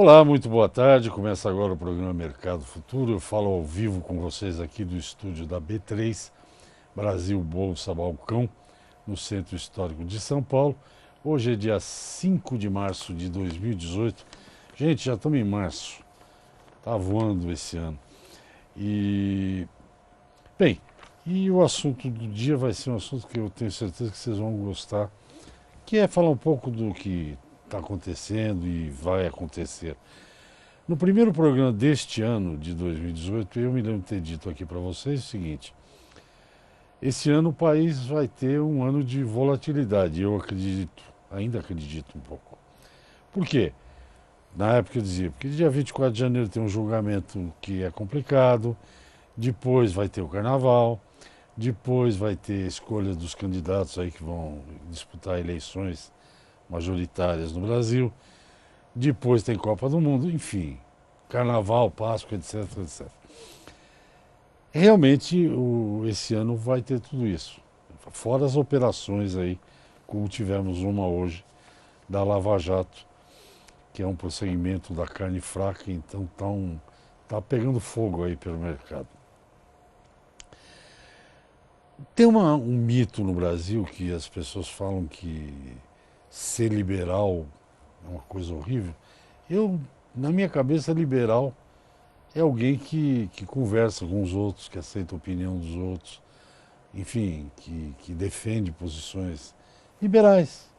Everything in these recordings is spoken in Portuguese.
Olá, muito boa tarde. Começa agora o programa Mercado Futuro. Eu falo ao vivo com vocês aqui do estúdio da B3, Brasil Bolsa Balcão, no Centro Histórico de São Paulo. Hoje é dia 5 de março de 2018. Gente, já estamos em março. Tá voando esse ano. E, bem, e o assunto do dia vai ser um assunto que eu tenho certeza que vocês vão gostar, que é falar um pouco do que está acontecendo e vai acontecer. No primeiro programa deste ano, de 2018, eu me lembro de ter dito aqui para vocês o seguinte: esse ano o país vai ter um ano de volatilidade. Eu acredito, ainda acredito um pouco. Por quê? Na época eu dizia, porque dia 24 de janeiro tem um julgamento que é complicado, depois vai ter o carnaval, depois vai ter a escolha dos candidatos aí que vão disputar eleições majoritárias no Brasil. Depois tem Copa do Mundo, enfim, Carnaval, Páscoa, etc, etc. Realmente, esse ano vai ter tudo isso. Fora as operações aí, como tivemos uma hoje, da Lava Jato, que é um prosseguimento da carne fraca, então tá pegando fogo aí pelo mercado. Tem um mito no Brasil que as pessoas falam que ser liberal é uma coisa horrível. Na minha cabeça, liberal é alguém que conversa com os outros, que aceita a opinião dos outros, enfim, que defende posições liberais.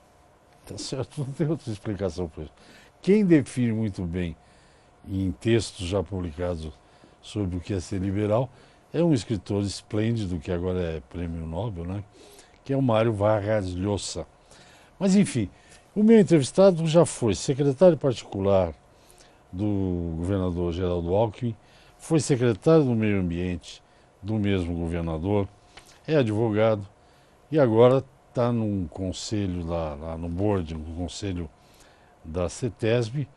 Tá certo? Não tem outra explicação para isso. Quem define muito bem, em textos já publicados sobre o que é ser liberal, é um escritor esplêndido, que agora é prêmio Nobel, né? Que é o Mário Vargas Llosa. Mas, enfim, o meu entrevistado já foi secretário particular do governador Geraldo Alckmin, foi secretário do Meio Ambiente do mesmo governador, é advogado e agora está num conselho lá no board, no conselho da CETESB,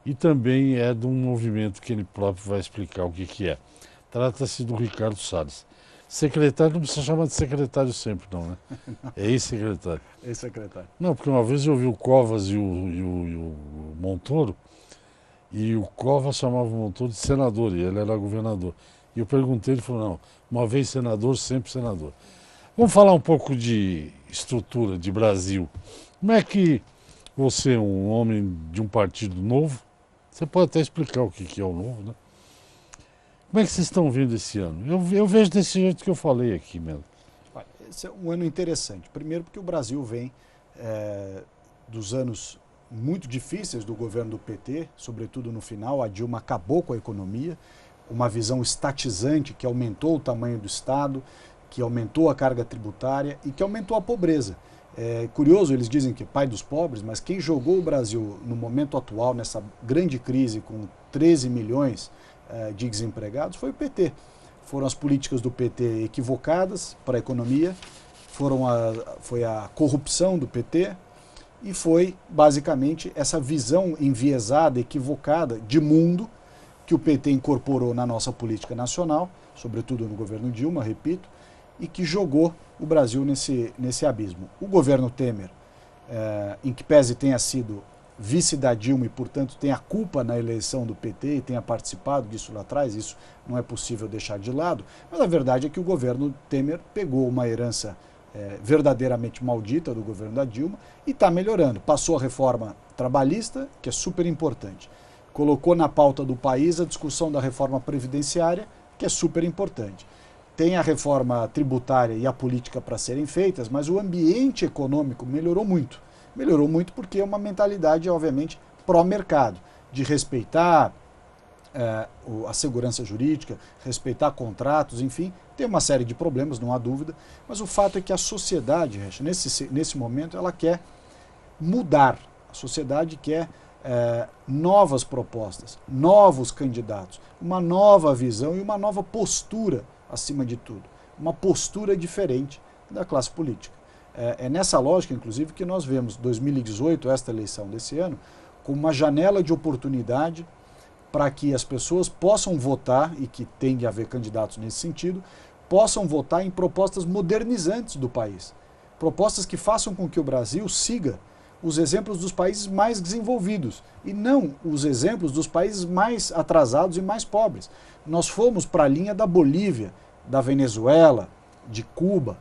e também é de um movimento que ele próprio vai explicar o que é. Trata-se do Ricardo Salles. Secretário não precisa chamar de secretário sempre, não, né? É ex-secretário. Ex-secretário. Não, porque uma vez eu ouvi o Covas e o Montoro, e o Covas chamava o Montoro de senador, e ele era governador. E eu perguntei, ele falou, não, uma vez senador, sempre senador. Vamos falar um pouco de estrutura, de Brasil. Como é que você, um homem de um partido novo, você pode até explicar o que é o novo, né? Como é que vocês estão vendo esse ano? Eu vejo desse jeito que eu falei aqui mesmo. Olha, esse é um ano interessante. Primeiro porque o Brasil vem dos anos muito difíceis do governo do PT, sobretudo no final. A Dilma acabou com a economia, uma visão estatizante que aumentou o tamanho do Estado, que aumentou a carga tributária e que aumentou a pobreza. É curioso, eles dizem que é pai dos pobres, mas quem jogou o Brasil no momento atual, nessa grande crise com 13 milhões de desempregados, foi o PT. Foram as políticas do PT equivocadas para a economia, foi a corrupção do PT e foi basicamente essa visão enviesada, equivocada de mundo que o PT incorporou na nossa política nacional, sobretudo no governo Dilma, repito, e que jogou o Brasil nesse abismo. O governo Temer, em que pese tenha sido vice da Dilma e, portanto, tenha culpa na eleição do PT e tenha participado disso lá atrás, isso não é possível deixar de lado, mas a verdade é que o governo Temer pegou uma herança verdadeiramente maldita do governo da Dilma e está melhorando. Passou a reforma trabalhista, que é super importante. Colocou na pauta do país a discussão da reforma previdenciária, que é super importante. Tem a reforma tributária e a política para serem feitas, mas o ambiente econômico melhorou muito. Melhorou muito porque é uma mentalidade, obviamente, pró-mercado, de respeitar a segurança jurídica, respeitar contratos, enfim, tem uma série de problemas, não há dúvida, mas o fato é que a sociedade, nesse momento, ela quer mudar. A sociedade quer novas propostas, novos candidatos, uma nova visão e uma nova postura, acima de tudo. Uma postura diferente da classe política. É nessa lógica, inclusive, que nós vemos 2018, esta eleição desse ano, como uma janela de oportunidade para que as pessoas possam votar, e que tem de haver candidatos nesse sentido, possam votar em propostas modernizantes do país. Propostas que façam com que o Brasil siga os exemplos dos países mais desenvolvidos e não os exemplos dos países mais atrasados e mais pobres. Nós fomos para a linha da Bolívia, da Venezuela, de Cuba.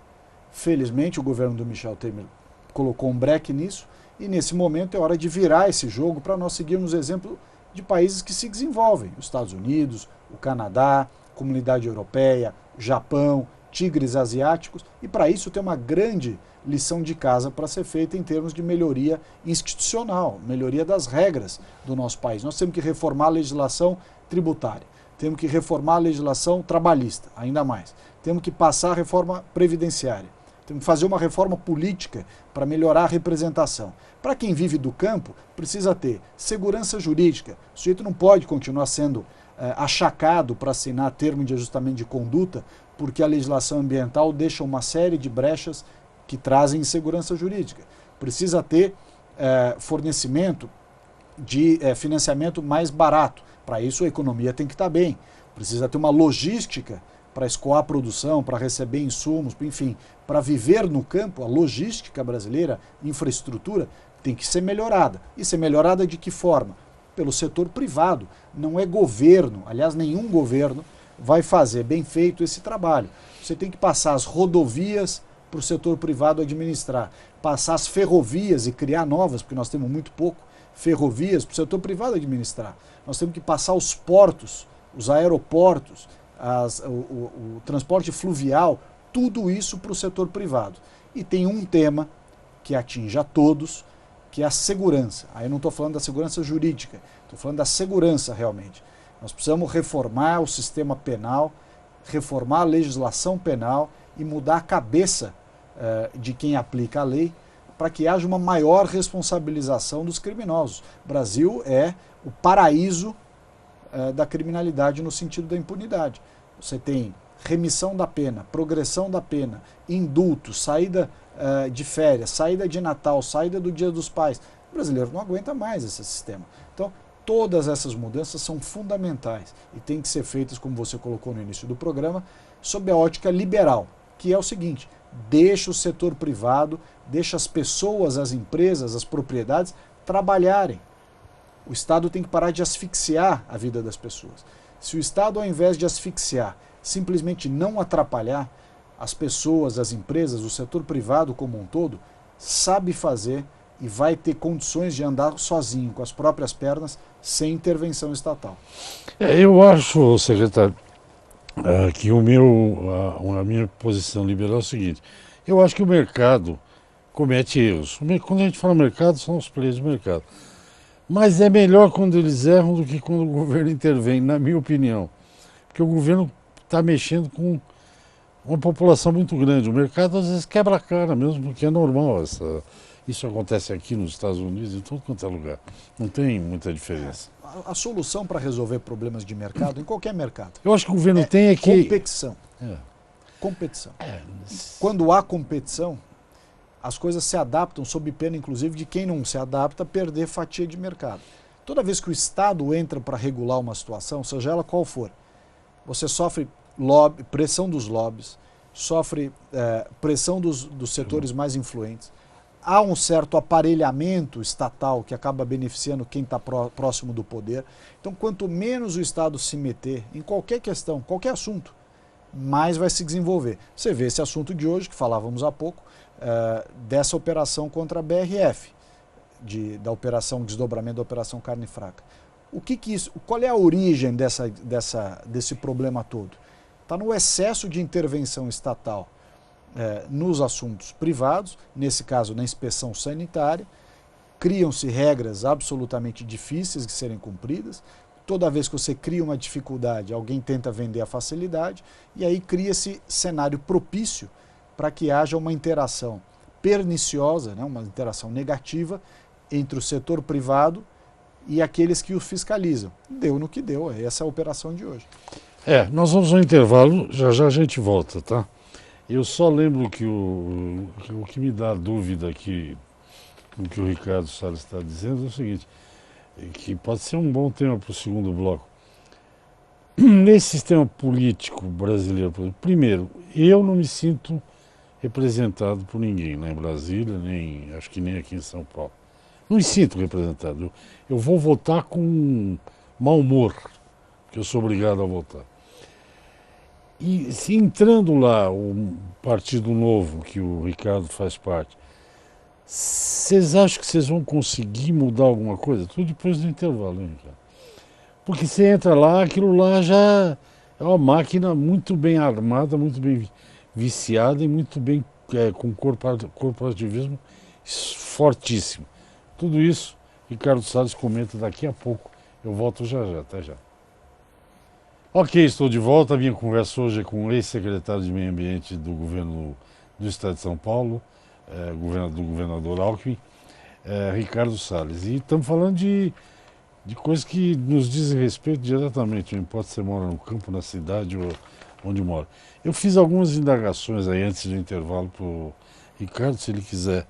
Felizmente o governo do Michel Temer colocou um breque nisso e nesse momento é hora de virar esse jogo para nós seguirmos o exemplo de países que se desenvolvem. Os Estados Unidos, o Canadá, Comunidade Europeia, Japão, tigres asiáticos, e para isso tem uma grande lição de casa para ser feita em termos de melhoria institucional, melhoria das regras do nosso país. Nós temos que reformar a legislação tributária, temos que reformar a legislação trabalhista, ainda mais. Temos que passar a reforma previdenciária, temos que fazer uma reforma política para melhorar a representação. Para quem vive do campo, precisa ter segurança jurídica. O sujeito não pode continuar sendo achacado para assinar termo de ajustamento de conduta, porque a legislação ambiental deixa uma série de brechas que trazem insegurança jurídica. Precisa ter fornecimento de financiamento mais barato. Para isso a economia tem que estar bem. Precisa ter uma logística para escoar a produção, para receber insumos, enfim, para viver no campo. A logística brasileira, infraestrutura, tem que ser melhorada. E ser melhorada de que forma? Pelo setor privado. Não é governo, aliás, nenhum governo vai fazer bem feito esse trabalho. Você tem que passar as rodovias para o setor privado administrar, passar as ferrovias e criar novas, porque nós temos muito pouco, ferrovias para o setor privado administrar. Nós temos que passar os portos, os aeroportos, o transporte fluvial, tudo isso para o setor privado. E tem um tema que atinge a todos, que é a segurança. Aí eu não estou falando da segurança jurídica, estou falando da segurança realmente. Nós precisamos reformar o sistema penal, reformar a legislação penal e mudar a cabeça de quem aplica a lei para que haja uma maior responsabilização dos criminosos. O Brasil é o paraíso da criminalidade no sentido da impunidade. Você tem remissão da pena, progressão da pena, indulto, saída de férias, saída de Natal, saída do Dia dos Pais. O brasileiro não aguenta mais esse sistema. Então, todas essas mudanças são fundamentais e têm que ser feitas, como você colocou no início do programa, sob a ótica liberal, que é o seguinte: deixa o setor privado, deixa as pessoas, as empresas, as propriedades trabalharem. O Estado tem que parar de asfixiar a vida das pessoas. Se o Estado, ao invés de asfixiar, simplesmente não atrapalhar, as pessoas, as empresas, o setor privado como um todo, sabe fazer e vai ter condições de andar sozinho, com as próprias pernas, sem intervenção estatal. Eu acho, secretário, que a minha posição liberal é o seguinte: eu acho que o mercado comete erros. Quando a gente fala mercado, são os players do mercado. Mas é melhor quando eles erram do que quando o governo intervém, na minha opinião. Porque o governo está mexendo com uma população muito grande. O mercado às vezes quebra a cara mesmo, porque é normal. Isso acontece aqui nos Estados Unidos, em todo quanto é lugar. Não tem muita diferença. A solução para resolver problemas de mercado, em qualquer mercado, eu acho que o governo tem que... competição. Competição. Quando há competição, as coisas se adaptam sob pena, inclusive, de quem não se adapta perder fatia de mercado. Toda vez que o Estado entra para regular uma situação, seja ela qual for, você sofre pressão dos lobbies, sofre pressão dos setores mais influentes. Há um certo aparelhamento estatal que acaba beneficiando quem está próximo do poder. Então, quanto menos o Estado se meter em qualquer questão, qualquer assunto, mais vai se desenvolver. Você vê esse assunto de hoje, que falávamos há pouco, dessa operação contra a BRF, da operação desdobramento da Operação Carne Fraca. Qual é a origem desse problema todo? Está no excesso de intervenção estatal nos assuntos privados, nesse caso na inspeção sanitária. Criam-se regras absolutamente difíceis de serem cumpridas. Toda vez que você cria uma dificuldade, alguém tenta vender a facilidade, e aí cria-se cenário propício para que haja uma interação perniciosa, uma interação negativa entre o setor privado e aqueles que o fiscalizam. Deu no que deu, essa é a operação de hoje. Nós vamos ao intervalo, já já a gente volta, tá? Eu só lembro que o que me dá dúvida aqui, no que o Ricardo Salles está dizendo, é o seguinte, que pode ser um bom tema para o segundo bloco. Nesse sistema político brasileiro, primeiro, eu não me sinto representado por ninguém, nem em Brasília, acho que nem aqui em São Paulo. Não me sinto representado. Eu vou votar com mau humor, que eu sou obrigado a votar. E se entrando lá o Partido Novo, que o Ricardo faz parte, vocês acham que vocês vão conseguir mudar alguma coisa? Tudo depois do intervalo, hein, cara? Porque você entra lá, aquilo lá já é uma máquina muito bem armada, muito bem viciada e muito bem com corporativismo fortíssimo. Tudo isso, Ricardo Salles comenta daqui a pouco. Eu volto já já, até já. Ok, estou de volta. A minha conversa hoje é com o ex-secretário de Meio Ambiente do governo do Estado de São Paulo, do governador Alckmin, Ricardo Salles. E estamos falando de coisas que nos dizem respeito diretamente, não importa se você mora no campo, na cidade ou onde mora. Eu fiz algumas indagações aí antes do intervalo para o Ricardo, se ele quiser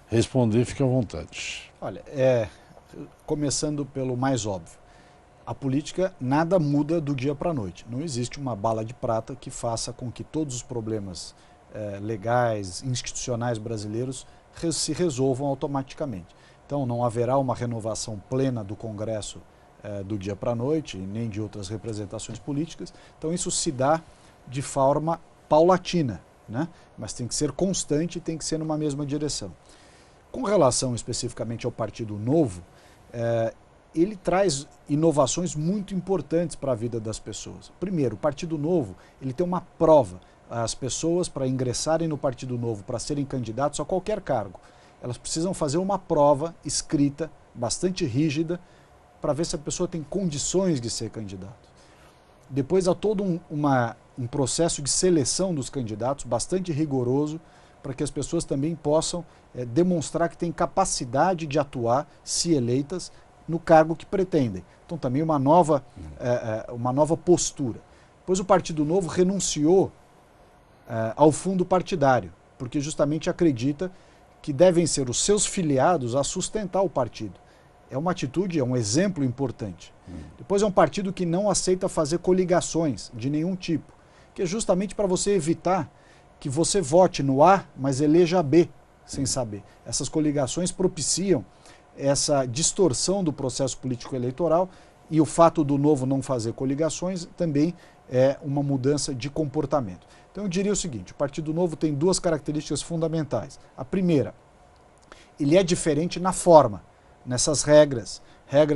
responder, fique à vontade. Olha, começando pelo mais óbvio. A política nada muda do dia para a noite. Não existe uma bala de prata que faça com que todos os problemas legais, institucionais brasileiros se resolvam automaticamente. Então não haverá uma renovação plena do Congresso do dia para a noite, nem de outras representações políticas. Então isso se dá de forma paulatina, né? Mas tem que ser constante e tem que ser numa mesma direção. Com relação especificamente ao Partido Novo, ele traz inovações muito importantes para a vida das pessoas. Primeiro, o Partido Novo ele tem uma prova. As pessoas, para ingressarem no Partido Novo, para serem candidatos a qualquer cargo, elas precisam fazer uma prova escrita, bastante rígida, para ver se a pessoa tem condições de ser candidato. Depois há todo um processo de seleção dos candidatos, bastante rigoroso, para que as pessoas também possam demonstrar que têm capacidade de atuar, se eleitas, no cargo que pretendem. Então também uma nova postura. Depois o Partido Novo renunciou ao fundo partidário, porque justamente acredita que devem ser os seus filiados a sustentar o partido. É uma atitude, é um exemplo importante. Depois é um partido que não aceita fazer coligações de nenhum tipo, que é justamente para você evitar que você vote no A, mas eleja B, sem saber. Essas coligações propiciam essa distorção do processo político eleitoral, e o fato do Novo não fazer coligações também é uma mudança de comportamento. Então eu diria o seguinte, o Partido Novo tem duas características fundamentais. A primeira, ele é diferente na forma, nessas regras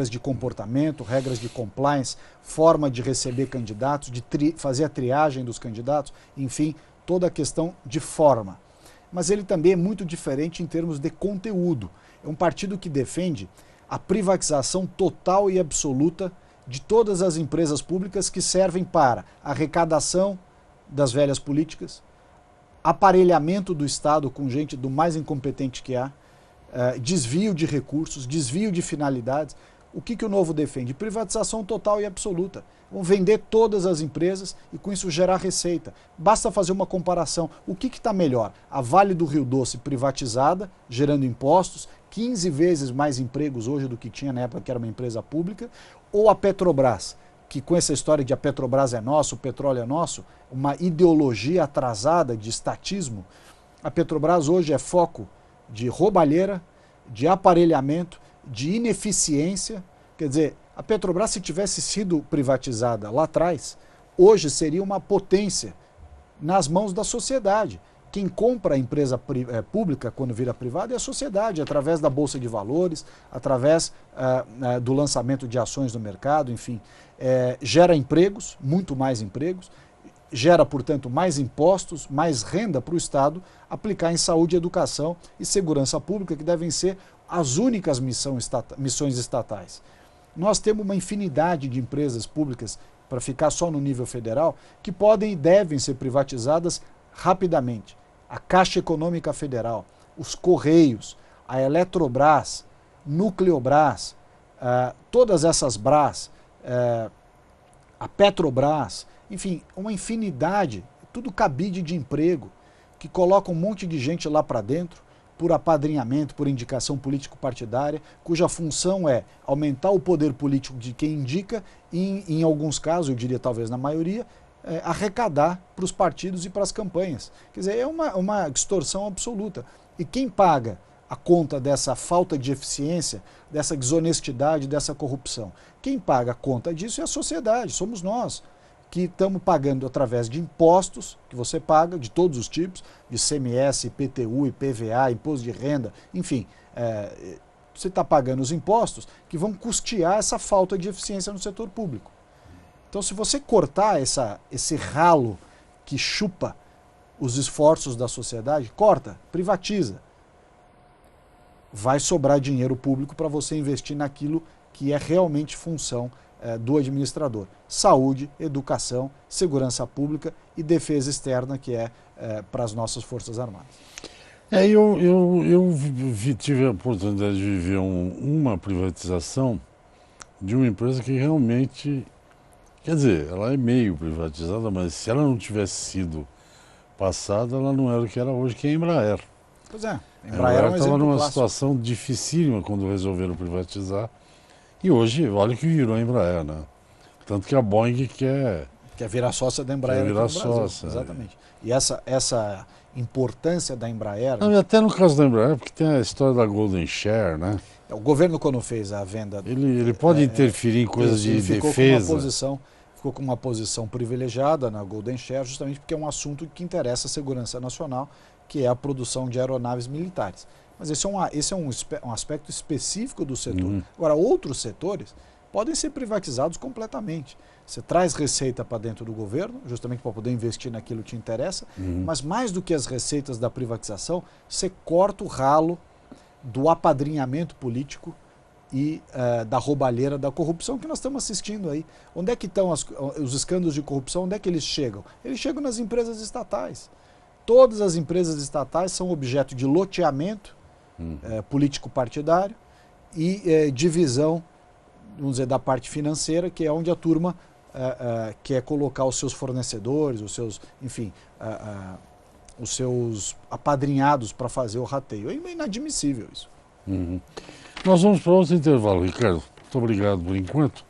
de comportamento, regras de compliance, forma de receber candidatos, de fazer a triagem dos candidatos, enfim, toda a questão de forma. Mas ele também é muito diferente em termos de conteúdo. É um partido que defende a privatização total e absoluta de todas as empresas públicas que servem para arrecadação das velhas políticas, aparelhamento do Estado com gente do mais incompetente que há, desvio de recursos, desvio de finalidades. O que o Novo defende? Privatização total e absoluta. Vão vender todas as empresas e com isso gerar receita. Basta fazer uma comparação. O que está melhor? A Vale do Rio Doce privatizada, gerando impostos, 15 vezes mais empregos hoje do que tinha na época que era uma empresa pública, ou a Petrobras, que com essa história de a Petrobras é nossa, o petróleo é nosso, uma ideologia atrasada de estatismo. A Petrobras hoje é foco de roubalheira, de aparelhamento, de ineficiência. Quer dizer, a Petrobras, se tivesse sido privatizada lá atrás, hoje seria uma potência nas mãos da sociedade. Quem compra a empresa pública quando vira privada é a sociedade, através da Bolsa de Valores, através do lançamento de ações no mercado, enfim. Gera empregos, muito mais empregos, gera, portanto, mais impostos, mais renda para o Estado aplicar em saúde, educação e segurança pública, que devem ser as únicas missões estatais. Nós temos uma infinidade de empresas públicas, para ficar só no nível federal, que podem e devem ser privatizadas rapidamente. A Caixa Econômica Federal, os Correios, a Eletrobras, Nucleobras, todas essas Brás, a Petrobras, enfim, uma infinidade, tudo cabide de emprego, que coloca um monte de gente lá para dentro, por apadrinhamento, por indicação político-partidária, cuja função é aumentar o poder político de quem indica e, em alguns casos, eu diria talvez na maioria, arrecadar para os partidos e para as campanhas. Quer dizer, é uma distorção absoluta. E quem paga a conta dessa falta de eficiência, dessa desonestidade, dessa corrupção? Quem paga a conta disso é a sociedade, somos nós, que estamos pagando através de impostos, que você paga, de todos os tipos, de ICMS, IPTU, IPVA, imposto de renda, enfim, você está pagando os impostos que vão custear essa falta de eficiência no setor público. Então, se você cortar esse ralo que chupa os esforços da sociedade, corta, privatiza. Vai sobrar dinheiro público para você investir naquilo que é realmente função do administrador. Saúde, educação, segurança pública e defesa externa, que é para as nossas Forças Armadas. Eu tive a oportunidade de viver uma privatização de uma empresa que realmente, quer dizer, ela é meio privatizada, mas se ela não tivesse sido passada, ela não era o que era hoje, que é a Embraer. Pois é, a Embraer estava numa situação dificílima quando resolveram privatizar. E hoje, olha que virou a Embraer, né? Tanto que a Boeing quer virar sócia da Embraer aqui no Brasil. Sócia, exatamente. E essa importância da Embraer... Não, até no caso da Embraer, porque tem a história da Golden Share, né? O governo, quando fez a venda... Ele pode interferir em coisas de defesa. Ficou com uma posição privilegiada na Golden Share, justamente porque é um assunto que interessa a segurança nacional, que é a produção de aeronaves militares. Mas esse é um aspecto específico do setor. Agora, outros setores podem ser privatizados completamente. Você traz receita para dentro do governo, justamente para poder investir naquilo que te interessa, mas mais do que as receitas da privatização, você corta o ralo do apadrinhamento político e da roubalheira, da corrupção que nós estamos assistindo aí. Onde é que estão os escândalos de corrupção? Onde é que eles chegam? Eles chegam nas empresas estatais. Todas as empresas estatais são objeto de loteamento político-partidário e divisão, vamos dizer, da parte financeira, que é onde a turma quer colocar os seus fornecedores, os seus, enfim, os seus apadrinhados para fazer o rateio. É inadmissível isso. Nós vamos para outro intervalo, Ricardo. Muito obrigado por enquanto.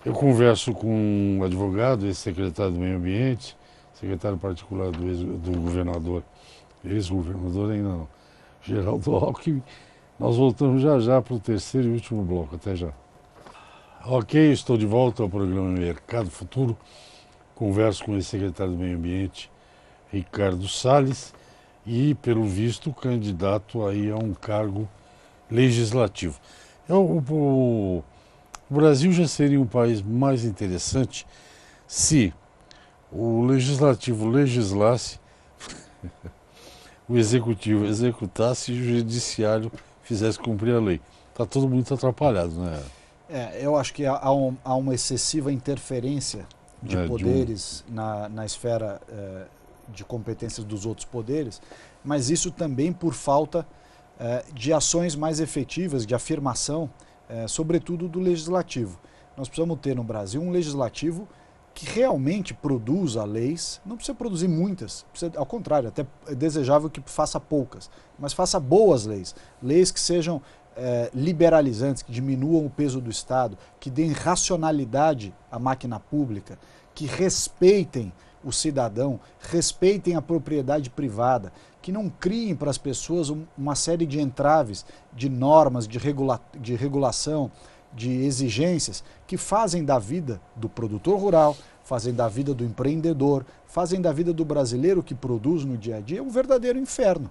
Eu converso com um advogado, ex-secretário do Meio Ambiente, secretário particular do governador, ex-governador ainda não, Geraldo Alckmin. Nós voltamos já para o terceiro e último bloco. Até já. Ok, estou de volta ao programa Mercado Futuro. Converso com o ex-secretário do Meio Ambiente, Ricardo Salles, e, pelo visto, candidato aí a um cargo legislativo. O Brasil já seria um país mais interessante se o legislativo legislasse, o executivo executasse e o judiciário fizesse cumprir a lei. Está todo mundo atrapalhado, né? Eu acho que há uma excessiva interferência de poderes na esfera de competências dos outros poderes, mas isso também por falta de ações mais efetivas, de afirmação, sobretudo do legislativo. Nós precisamos ter no Brasil um legislativo que realmente produza leis, não precisa produzir muitas, ao contrário, até é desejável que faça poucas, mas faça boas leis, leis que sejam liberalizantes, que diminuam o peso do Estado, que deem racionalidade à máquina pública, que respeitem o cidadão, respeitem a propriedade privada, que não criem para as pessoas uma série de entraves, de normas, de regulação, de exigências que fazem da vida do produtor rural, fazem da vida do empreendedor, fazem da vida do brasileiro que produz no dia a dia um verdadeiro inferno.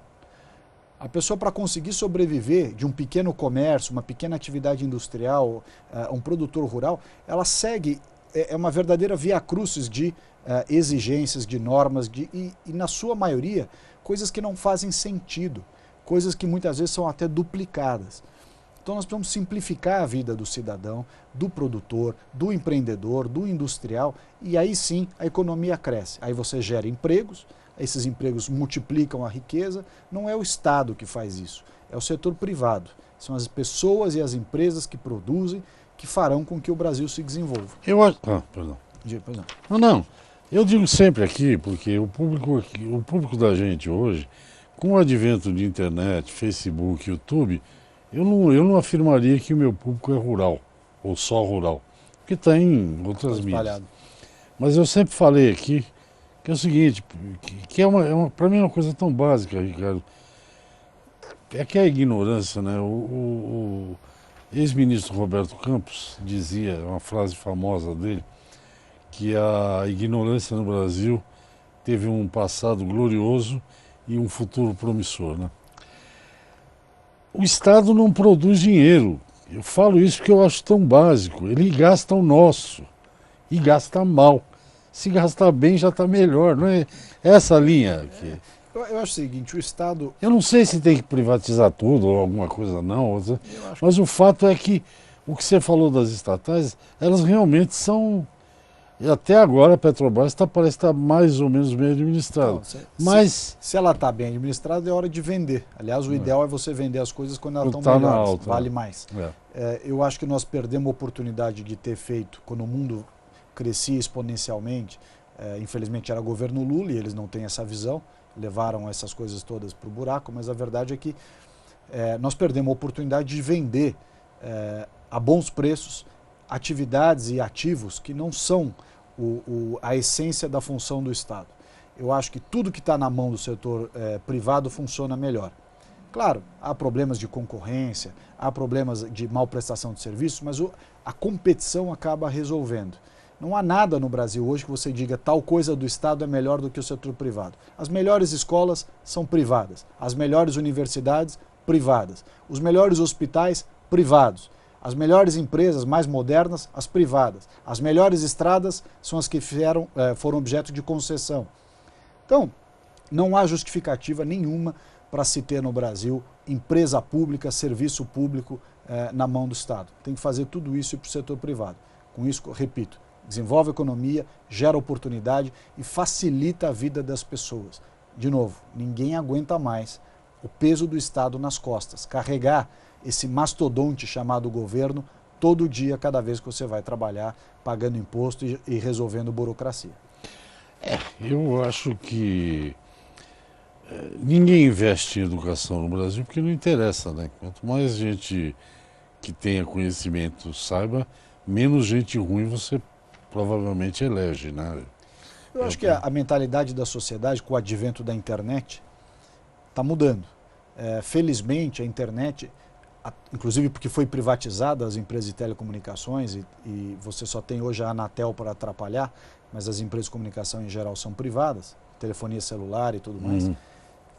A pessoa, para conseguir sobreviver de um pequeno comércio, uma pequena atividade industrial, um produtor rural, ela segue, uma verdadeira via crucis de exigências, de normas, e na sua maioria, coisas que não fazem sentido, coisas que muitas vezes são até duplicadas. Então nós precisamos simplificar a vida do cidadão, do produtor, do empreendedor, do industrial, e aí sim a economia cresce. Aí você gera empregos, esses empregos multiplicam a riqueza, não é o Estado que faz isso, é o setor privado. São as pessoas e as empresas que produzem, que farão com que o Brasil se desenvolva. Eu acho... perdão. Não. Eu digo sempre aqui, porque o público da gente hoje, com o advento de internet, Facebook, YouTube, eu não afirmaria que o meu público é rural, ou só rural, porque está em outras mídias. Mas eu sempre falei aqui que é o seguinte, que para mim é uma coisa tão básica, Ricardo. é que a ignorância, né? O ex-ministro Roberto Campos dizia, uma frase famosa dele, que a ignorância no Brasil teve um passado glorioso e um futuro promissor, né? O Estado não produz dinheiro. Eu falo isso porque eu acho tão básico. Ele gasta o nosso e gasta mal. Se gastar bem já está melhor, não é essa linha aqui. Eu acho o seguinte, o Estado... Eu não sei se tem que privatizar tudo ou alguma coisa não, mas o fato é que o que você falou das estatais, elas realmente são... E até agora a Petrobras parece estar mais ou menos bem administrada. Não, Mas se ela está bem administrada, é hora de vender. Aliás, o ideal é você vender as coisas quando elas estão tá melhores, alta, vale mais. é. Eu acho que nós perdemos a oportunidade de ter feito, quando o mundo crescia exponencialmente, infelizmente era governo Lula e eles não têm essa visão, levaram essas coisas todas para o buraco, mas a verdade é que nós perdemos a oportunidade de vender a bons preços atividades e ativos que não são a essência da função do Estado. Eu acho que tudo que está na mão do setor privado funciona melhor. Claro, há problemas de concorrência, há problemas de mal prestação de serviços, mas a competição acaba resolvendo. Não há nada no Brasil hoje que você diga tal coisa do Estado é melhor do que o setor privado. As melhores escolas são privadas, as melhores universidades, privadas, os melhores hospitais, privados. As melhores empresas mais modernas, as privadas. As melhores estradas são as que foram objeto de concessão. Então, não há justificativa nenhuma para se ter no Brasil empresa pública, serviço público na mão do Estado. Tem que fazer tudo isso para o setor privado. Com isso, repito, desenvolve a economia, gera oportunidade e facilita a vida das pessoas. De novo, ninguém aguenta mais o peso do Estado nas costas, carregar esse mastodonte chamado governo todo dia, cada vez que você vai trabalhar, pagando imposto e resolvendo burocracia. Eu acho que ninguém investe em educação no Brasil porque não interessa, né? Quanto mais gente que tenha conhecimento saiba, menos gente ruim você provavelmente elege, né? Eu acho que a mentalidade da sociedade, com o advento da internet, está mudando. Felizmente, a internet... inclusive porque foi privatizada as empresas de telecomunicações e você só tem hoje a Anatel para atrapalhar, mas as empresas de comunicação em geral são privadas, telefonia celular e tudo mais.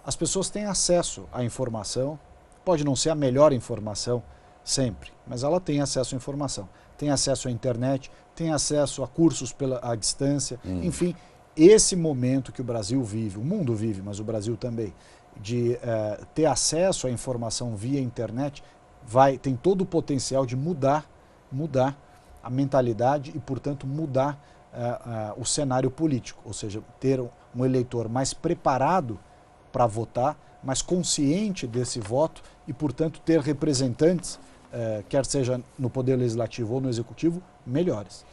As pessoas têm acesso à informação, pode não ser a melhor informação sempre, mas ela tem acesso à informação. Tem acesso à internet, tem acesso a cursos à distância, enfim, esse momento que o Brasil vive, o mundo vive, mas o Brasil também, de ter acesso à informação via internet, tem todo o potencial de mudar a mentalidade e, portanto, mudar o cenário político, ou seja, ter um eleitor mais preparado para votar, mais consciente desse voto e, portanto, ter representantes, quer seja no Poder Legislativo ou no Executivo, melhores.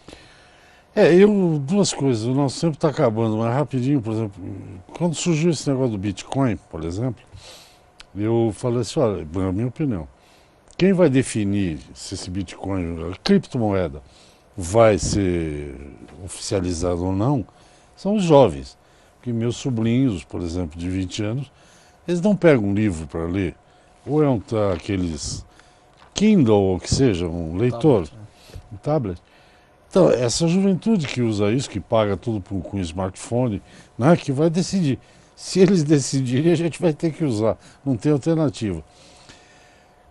Duas coisas, o nosso tempo está acabando, mas rapidinho, por exemplo, quando surgiu esse negócio do Bitcoin, por exemplo, eu falei assim, olha, na minha opinião, quem vai definir se esse Bitcoin, a criptomoeda, vai ser oficializado ou não, são os jovens. Porque meus sobrinhos, por exemplo, de 20 anos, eles não pegam um livro para ler, ou aqueles Kindle, ou que seja, um leitor, um tablet. Então, essa juventude que usa isso, que paga tudo com smartphone, né, que vai decidir. Se eles decidirem, a gente vai ter que usar, não tem alternativa.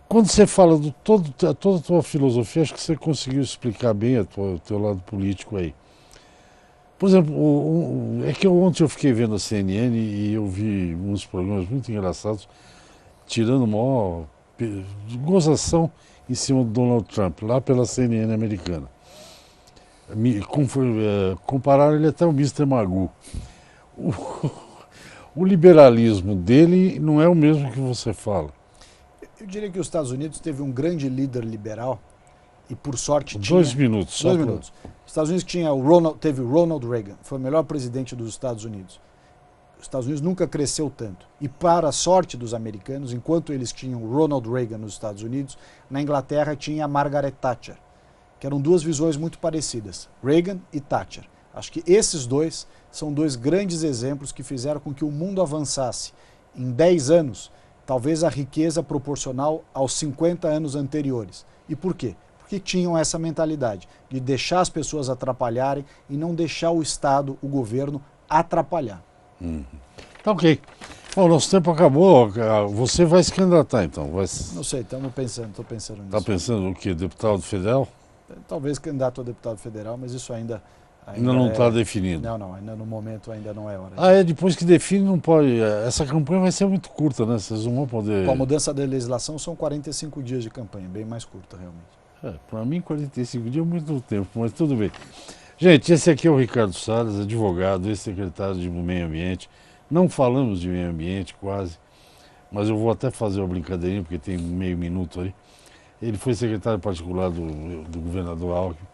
Quando você fala de toda a tua filosofia, acho que você conseguiu explicar bem o teu lado político aí. Por exemplo, ontem eu fiquei vendo a CNN e eu vi uns programas muito engraçados, tirando maior gozação em cima do Donald Trump, lá pela CNN americana. Compararam ele até ao Mr. Magoo. O liberalismo dele não é o mesmo que você fala. Eu diria que os Estados Unidos teve um grande líder liberal e, por sorte, tinha... 2 minutos. Os Estados Unidos teve o Ronald Reagan, foi o melhor presidente dos Estados Unidos. Os Estados Unidos nunca cresceu tanto. E, para a sorte dos americanos, enquanto eles tinham o Ronald Reagan nos Estados Unidos, na Inglaterra tinha a Margaret Thatcher, que eram duas visões muito parecidas, Reagan e Thatcher. Acho que esses dois são dois grandes exemplos que fizeram com que o mundo avançasse em 10 anos talvez a riqueza proporcional aos 50 anos anteriores. E por quê? Porque tinham essa mentalidade de deixar as pessoas atrapalharem e não deixar o Estado, o governo, atrapalhar. Tá ok. Bom, nosso tempo acabou. Você vai se candidatar, então? Não sei, estou pensando nisso. Está pensando o quê? Deputado federal? Talvez candidato a deputado federal, mas isso ainda não está definido. Não, ainda no momento ainda não é hora. Depois que define não pode. Essa campanha vai ser muito curta, né? Vocês não vão poder. Com a mudança da legislação são 45 dias de campanha, bem mais curta realmente. Para mim 45 dias é muito tempo, mas tudo bem. Gente, esse aqui é o Ricardo Salles, advogado, ex-secretário de Meio Ambiente. Não falamos de meio ambiente quase, mas eu vou até fazer uma brincadeirinha, porque tem meio minuto aí. Ele foi secretário particular do governador Alckmin.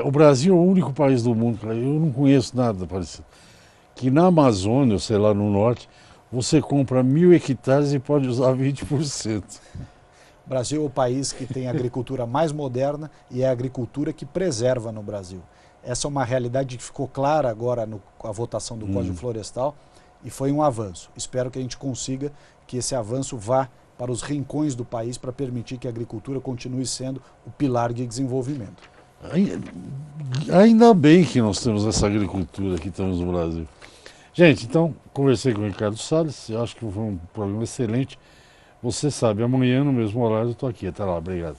O Brasil é o único país do mundo, eu não conheço nada parecido, que na Amazônia, ou sei lá, no norte, você compra 1.000 hectares e pode usar 20%. O Brasil é o país que tem a agricultura mais moderna e é a agricultura que preserva no Brasil. Essa é uma realidade que ficou clara agora com a votação do Código Florestal e foi um avanço. Espero que a gente consiga que esse avanço vá para os rincões do país para permitir que a agricultura continue sendo o pilar de desenvolvimento. Ainda bem que nós temos essa agricultura que temos no Brasil. Gente, então, conversei com o Ricardo Salles, eu acho que foi um programa excelente. Você sabe, amanhã no mesmo horário eu estou aqui. Até lá, obrigado.